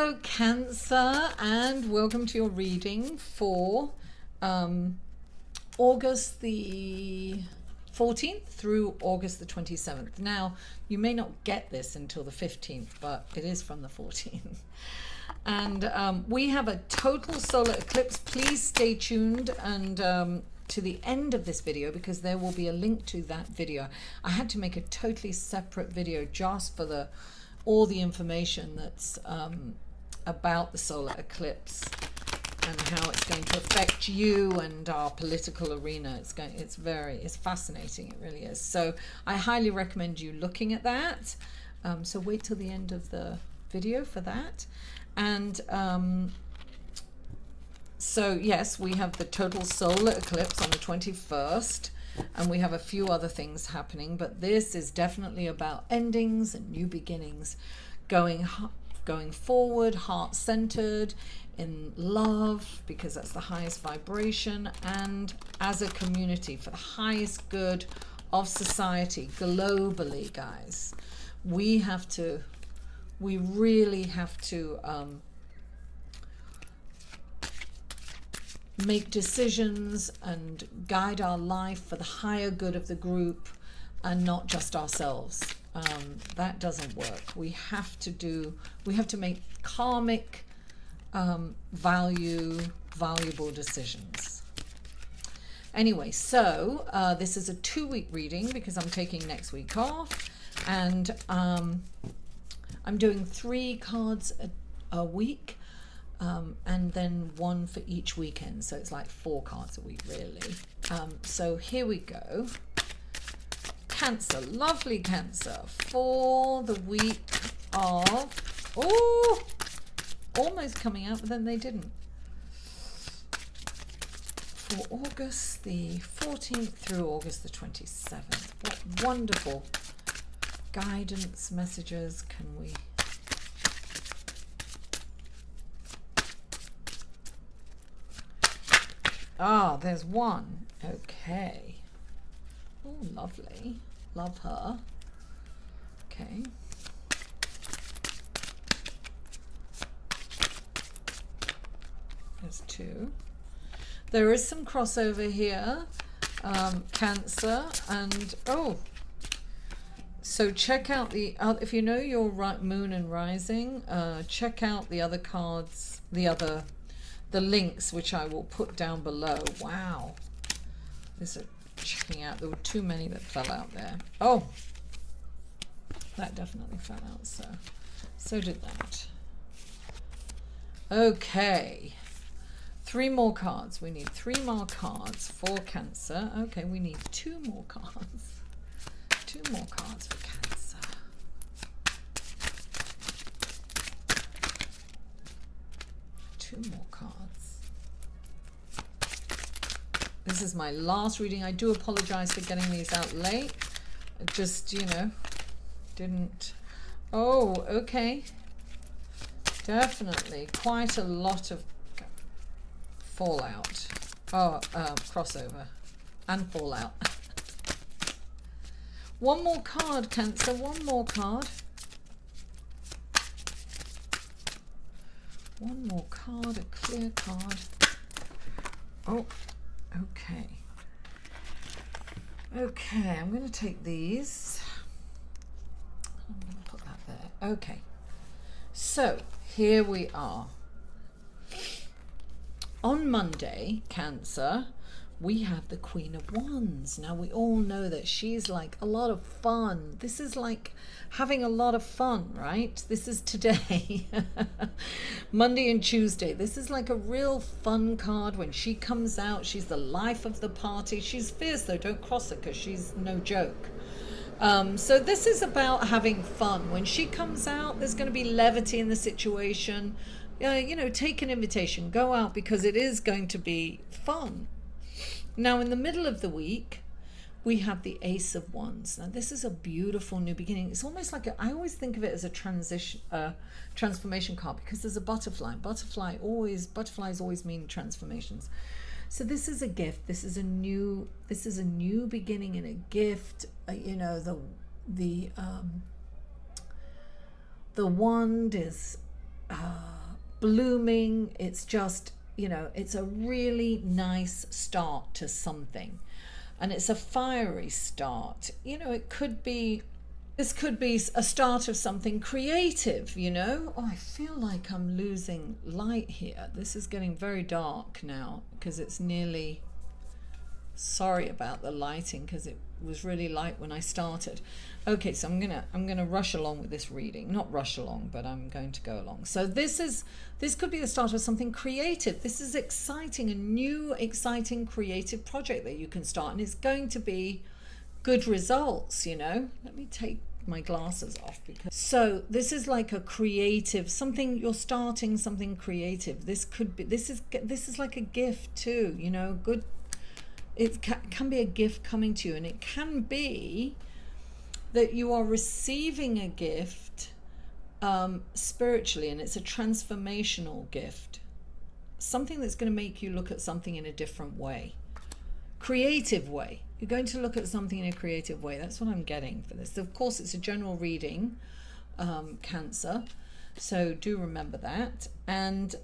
Hello Cancer, and welcome to your reading for August the 14th through August the 27th. Now, you may not get this until the 15th, but it is from the 14th. And we have a total solar eclipse. Please stay tuned and to the end of this video, because there will be a link to that video. I had to make a totally separate video just for all the information that's about the solar eclipse and how it's going to affect you and our political arena. It's fascinating. It really is. So I highly recommend you looking at that. So wait till the end of the video for that. And so yes, we have the total solar eclipse on the 21st. And we have a few other things happening, but this is definitely about endings and new beginnings, going forward, heart-centered, in love, because that's the highest vibration, and as a community for the highest good of society globally, guys. We really have to make decisions and guide our life for the higher good of the group and not just ourselves. That doesn't work. We have to make karmic valuable decisions. Anyway, so this is a 2-week reading because I'm taking next week off, and I'm doing 3 cards a week. And then 1 for each weekend, so it's like 4 cards a week, really. So here we go. Cancer, lovely Cancer, for the week of, almost coming out, but then they didn't. For August the 14th through August the 27th. What wonderful guidance messages can we... Ah, there's one. Okay. Oh, lovely. Love her. Okay. There's 2. There is some crossover here. Cancer and... Oh! So check out the... if you know your moon and rising, check out the other cards, the links, which I will put down below. Wow. This is checking out. There were too many that fell out there. Oh, that definitely fell out. So did that. Okay. 3 more cards. We need 3 more cards for Cancer. Okay, we need 2 more cards. 2 more cards for Cancer. 2 more cards. This is my last reading. I do apologize for getting these out late. I just, didn't... Oh, okay. Definitely quite a lot of fallout. Crossover and fallout. 1 more card, Cancer. 1 more card. 1 more card, a clear card. Oh, okay. Okay, I'm going to take these. I'm going to put that there. Okay. So, here we are. On Monday, Cancer, we have the Queen of Wands. Now, we all know that she's like a lot of fun. This is like having a lot of fun, right? This is today, Monday and Tuesday. This is like a real fun card. When she comes out, she's the life of the party. She's fierce, though. Don't cross her, because she's no joke. So this is about having fun. When she comes out, there's going to be levity in the situation. Take an invitation. Go out, because it is going to be fun. Now, in the middle of the week, we have the Ace of Wands. Now, this is a beautiful new beginning. It's almost like I always think of it as a transformation card, because there's a butterfly. Butterflies always mean transformations. So this is a gift. This is a new beginning and a gift. The wand is blooming. It's just, you know, it's a really nice start to something. And it's a fiery start. You know, this could be a start of something creative, you know. Oh, I feel like I'm losing light here. This is getting very dark now because it's nearly, sorry about the lighting because it was really light when I started. Okay, so I'm gonna rush along with this reading. Not rush along, but I'm going to go along. So this could be the start of something creative. This is exciting, a new exciting creative project that you can start, and it's going to be good results, you know. Let me take my glasses off because, so this is like a creative something. You're starting something creative. This is like a gift too, you know. Good, it can be a gift coming to you, and it can be that you are receiving a gift spiritually, and it's a transformational gift, something that's going to make you look at something in a different way, creative way. You're going to look at something in a creative way. That's what I'm getting for this. Of course, it's a general reading, Cancer, so do remember that. And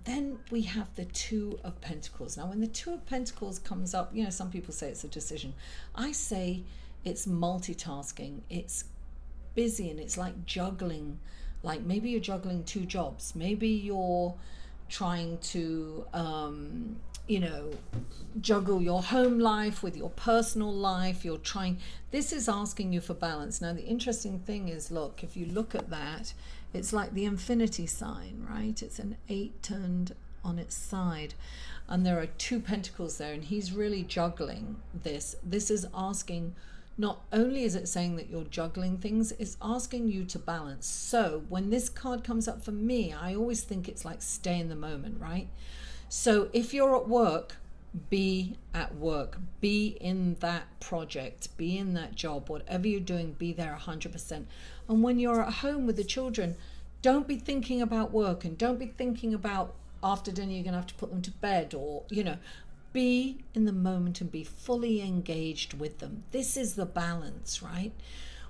then we have the Two of Pentacles. Now, when the Two of Pentacles comes up, you know, some people say it's a decision. I say it's multitasking. It's busy, and it's like juggling. Like maybe you're juggling two jobs. Maybe you're trying to you know, juggle your home life with your personal life. This is asking you for balance. Now, the interesting thing is, look, if you look at that, it's like the infinity sign, right? It's an 8 turned on its side, and there are 2 pentacles there, and he's really juggling this. This is asking, not only is it saying that you're juggling things, it's asking you to balance. So when this card comes up for me, I always think it's like stay in the moment, right? So if you're at work, be at work, be in that project, be in that job, whatever you're doing, be there 100%. And when you're at home with the children, don't be thinking about work, and don't be thinking about after dinner you're going to have to put them to bed, or, you know, be in the moment and be fully engaged with them. This is the balance, right?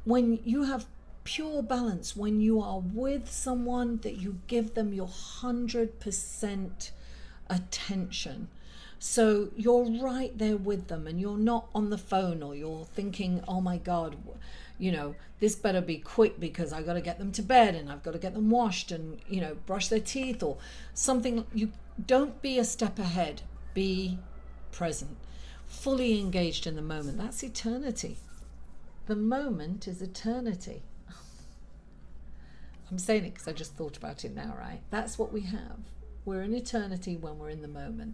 When you have pure balance, when you are with someone, that you give them your 100% attention. So you're right there with them, and you're not on the phone, or you're thinking, oh my God, you know, this better be quick because I got to get them to bed, and I've got to get them washed, and, you know, brush their teeth or something. You don't be a step ahead. Be present, fully engaged in the moment. That's eternity. The moment is eternity. I'm saying it because I just thought about it now, right? That's what we have. We're in eternity when we're in the moment.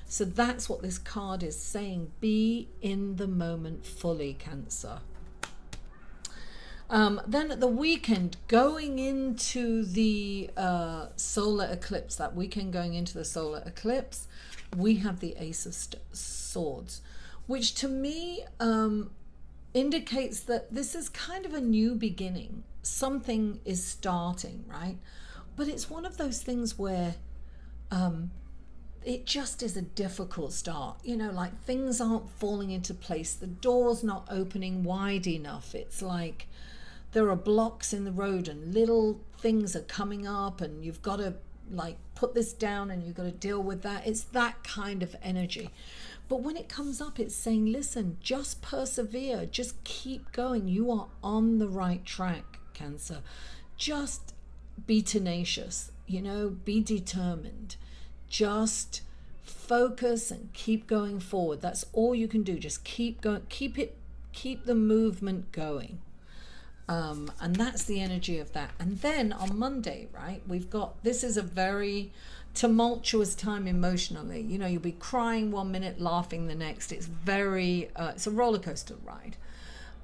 So that's what this card is saying. Be in the moment fully, Cancer. Then at the weekend, going into the solar eclipse, that weekend going into the solar eclipse, we have the Ace of Swords, which to me indicates that this is kind of a new beginning. Something is starting, right? But it's one of those things where it just is a difficult start, you know, like things aren't falling into place, the door's not opening wide enough. It's like there are blocks in the road, and little things are coming up, and you've got to like put this down, and you've got to deal with that. It's that kind of energy. But when it comes up, it's saying, listen, just persevere, just keep going. You are on the right track, Cancer. Just be tenacious, you know, be determined. Just focus and keep going forward. That's all you can do. Just keep going, keep the movement going. And that's the energy of that. And then on Monday, right, we've got, this is a very tumultuous time emotionally. You know, you'll be crying one minute, laughing the next. It's very, it's a roller coaster ride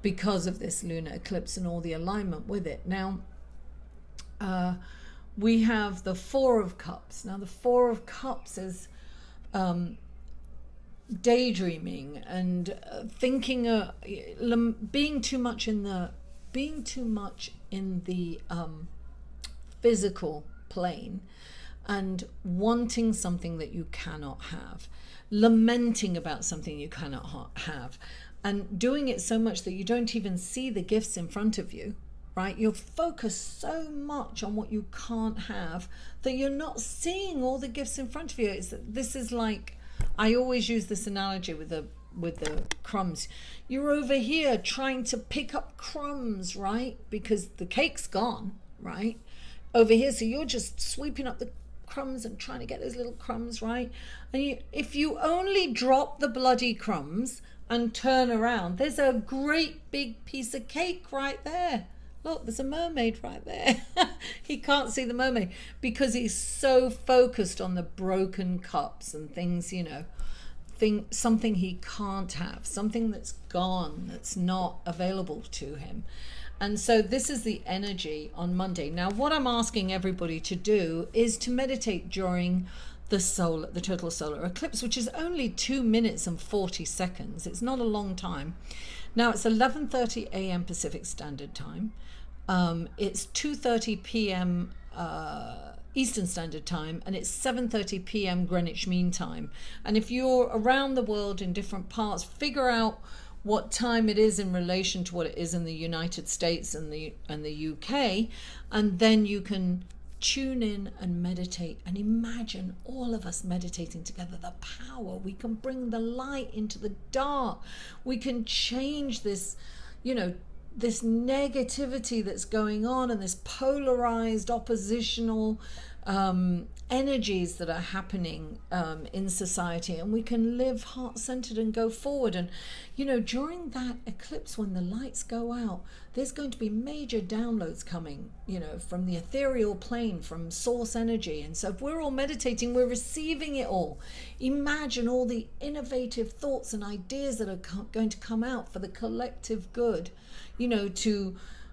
because of this lunar eclipse and all the alignment with it. Now, we have the Four of Cups. Now, the Four of Cups is daydreaming and thinking, being too much in the physical plane, and wanting something that you cannot have, lamenting about something you cannot have, and doing it so much that you don't even see the gifts in front of you, right? You're focused so much on what you can't have that you're not seeing all the gifts in front of you. This is like, I always use this analogy with the crumbs. You're over here trying to pick up crumbs, right? Because the cake's gone, right? Over here, so you're just sweeping up the crumbs and trying to get those little crumbs, right? And if you only drop the bloody crumbs and turn around, there's a great big piece of cake right there. Look, there's a mermaid right there. He can't see the mermaid because he's so focused on the broken cups and things, something he can't have, something that's gone, that's not available to him. And so this is the energy on Monday. Now, what I'm asking everybody to do is to meditate during the total solar eclipse, which is only 2 minutes and 40 seconds. It's not a long time. Now, it's 11:30 a.m. Pacific Standard Time. It's 2:30 p.m. Eastern Standard Time, and it's 7:30 p.m. Greenwich Mean Time. And if you're around the world in different parts, figure out what time it is in relation to what it is in the United States and the UK, and then you can tune in and meditate and imagine all of us meditating together. The power, we can bring the light into the dark, we can change this, this negativity that's going on and this polarized oppositional energies that are happening in society, and we can live heart-centered and go forward. And during that eclipse, when the lights go out, there's going to be major downloads coming from the ethereal plane, from source energy. And so if we're all meditating, we're receiving it all. Imagine all the innovative thoughts and ideas that are going to come out for the collective good,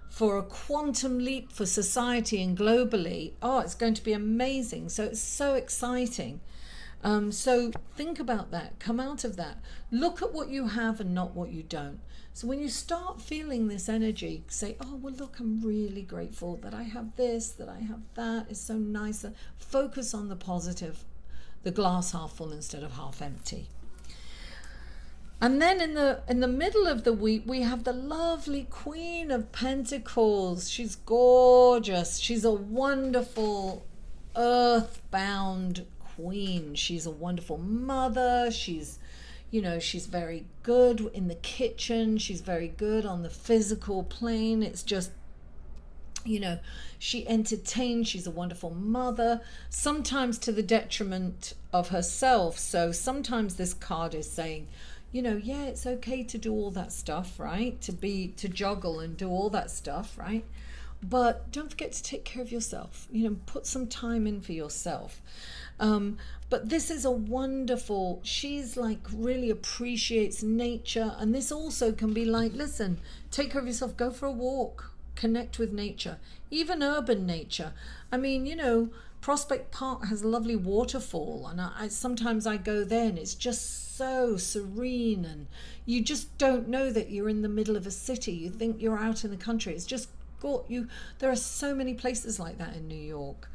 for a quantum leap for society and globally. Oh, it's going to be amazing. So it's so exciting. So think about that. Come out of that. Look at what you have and not what you don't. So when you start feeling this energy, say, oh, well, look, I'm really grateful that I have this, that I have that. It's so nice. Focus on the positive, the glass half full instead of half empty. And then in the middle of the week, we have the lovely Queen of Pentacles. She's gorgeous. She's a wonderful earthbound queen. She's a wonderful mother. She's very good in the kitchen. She's very good on the physical plane. It's just, she entertains. She's a wonderful mother, sometimes to the detriment of herself. So sometimes this card is saying, yeah, it's okay to do all that stuff, right? To juggle and do all that stuff, right? But don't forget to take care of yourself. Put some time in for yourself. But this is a wonderful, she's like really appreciates nature. And this also can be like, listen, take care of yourself, go for a walk, connect with nature, even urban nature. I mean, Prospect Park has a lovely waterfall, and I sometimes I go there and it's just so serene, and you just don't know that you're in the middle of a city. You think you're out in the country. It's just got you. There are so many places like that in New York.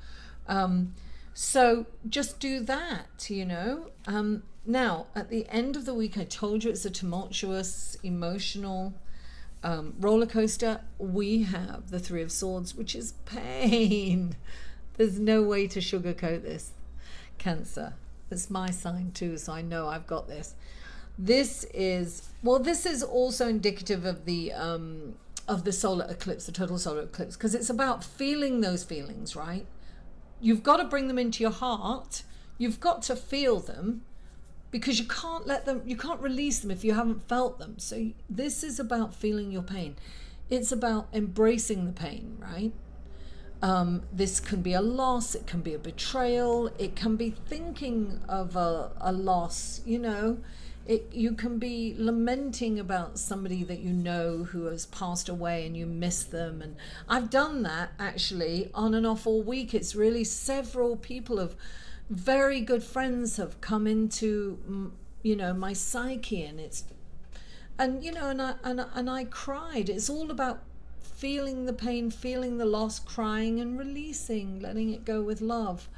So just do that, Now, at the end of the week, I told you it's a tumultuous, emotional roller coaster. We have the Three of Swords, which is pain. There's no way to sugarcoat this, Cancer. It's my sign too, so I know I've got this. This is also indicative of the solar eclipse, the total solar eclipse, because it's about feeling those feelings, right? You've got to bring them into your heart. You've got to feel them, because you can't release them if you haven't felt them. So this is about feeling your pain. It's about embracing the pain, right? This can be a loss, it can be a betrayal, it can be thinking of a loss, you can be lamenting about somebody that who has passed away and you miss them. And I've done that actually on and off all week. It's really several people of very good friends have come into my psyche, and I cried. It's all about feeling the pain, feeling the loss, crying and releasing, letting it go with love.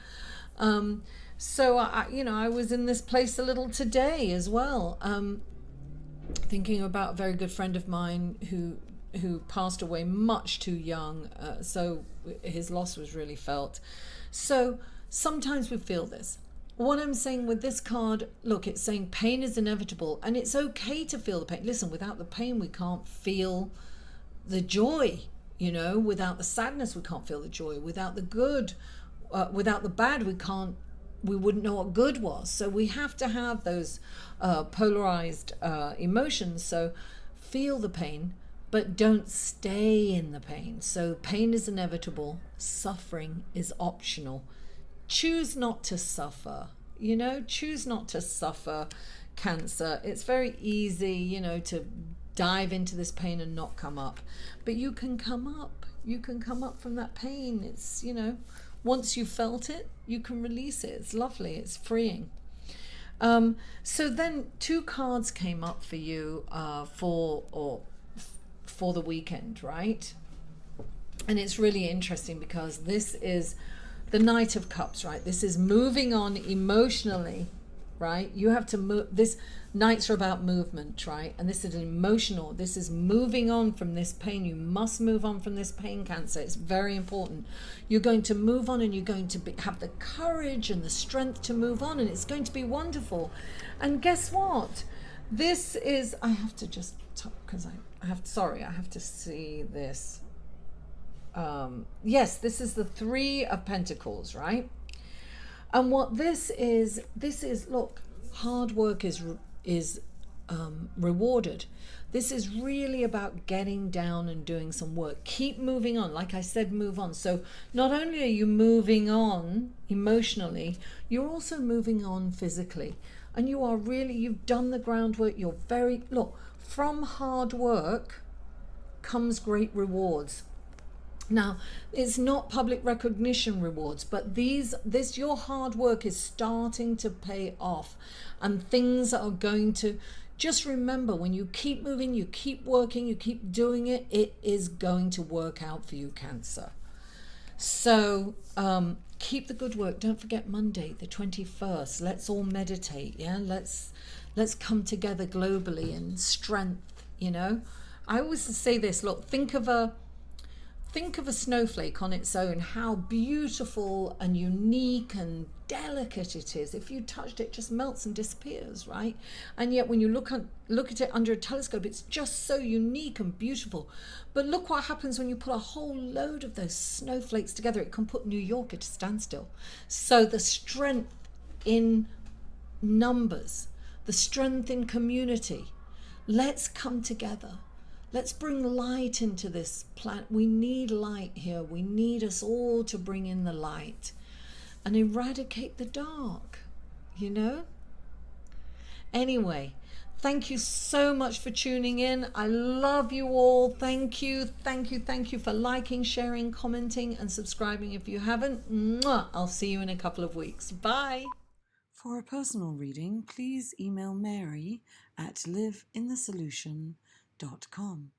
So I was in this place a little today as well, thinking about a very good friend of mine who who passed away much too young, so his loss was really felt. So sometimes we feel this. What I'm saying with this card, look, it's saying pain is inevitable, and it's okay to feel the pain. Listen, without the pain, we can't feel the joy. You know, without the sadness, we can't feel the joy. Without the good, without the bad, we wouldn't know what good was. So we have to have those polarized emotions. So feel the pain, but don't stay in the pain. So pain is inevitable. Suffering is optional. Choose not to suffer. You know, choose not to suffer, Cancer. It's very easy, you know, to dive into this pain and not come up. But you can come up. You can come up from that pain. It's, you know, once you've felt it, you can release it. It's lovely. It's freeing. So then 2 cards came up for you for the weekend, right? And it's really interesting because this is the Knight of Cups, right? This is moving on emotionally, right? You have to move. This Knights are about movement, right? And this is emotional. This is moving on from this pain. You must move on from this pain, Cancer. It's very important. You're going to move on, and you're going to have the courage and the strength to move on, and it's going to be wonderful. And guess what? This is, I have to just, because I have to see this. Yes, this is the 3 of Pentacles, right? And what this is, look, hard work is rewarded. This is really about getting down and doing some work. Keep moving on. Like I said, move on. So not only are you moving on emotionally, you're also moving on physically. And you are really, you've done the groundwork. You're very, look, from hard work comes great rewards. Now, it's not public recognition rewards, but your hard work is starting to pay off, and things are going to, just remember, when you keep moving, you keep working, you keep doing it, it is going to work out for you, Cancer. So keep the good work. Don't forget Monday, the 21st. Let's all meditate. Yeah, let's come together globally in strength. You know, I always say this. Look, think of a snowflake on its own, how beautiful and unique and delicate it is. If you touched it, it just melts and disappears, right? And yet when you look at it under a telescope, it's just so unique and beautiful. But look what happens when you put a whole load of those snowflakes together. It can put New York at a standstill. So the strength in numbers, the strength in community. Let's come together. Let's bring light into this planet. We need light here. We need us all to bring in the light and eradicate the dark, you know? Anyway, thank you so much for tuning in. I love you all. Thank you for liking, sharing, commenting, and subscribing if you haven't. Mwah! I'll see you in a couple of weeks. Bye. For a personal reading, please email Mary at liveinthesolution.com.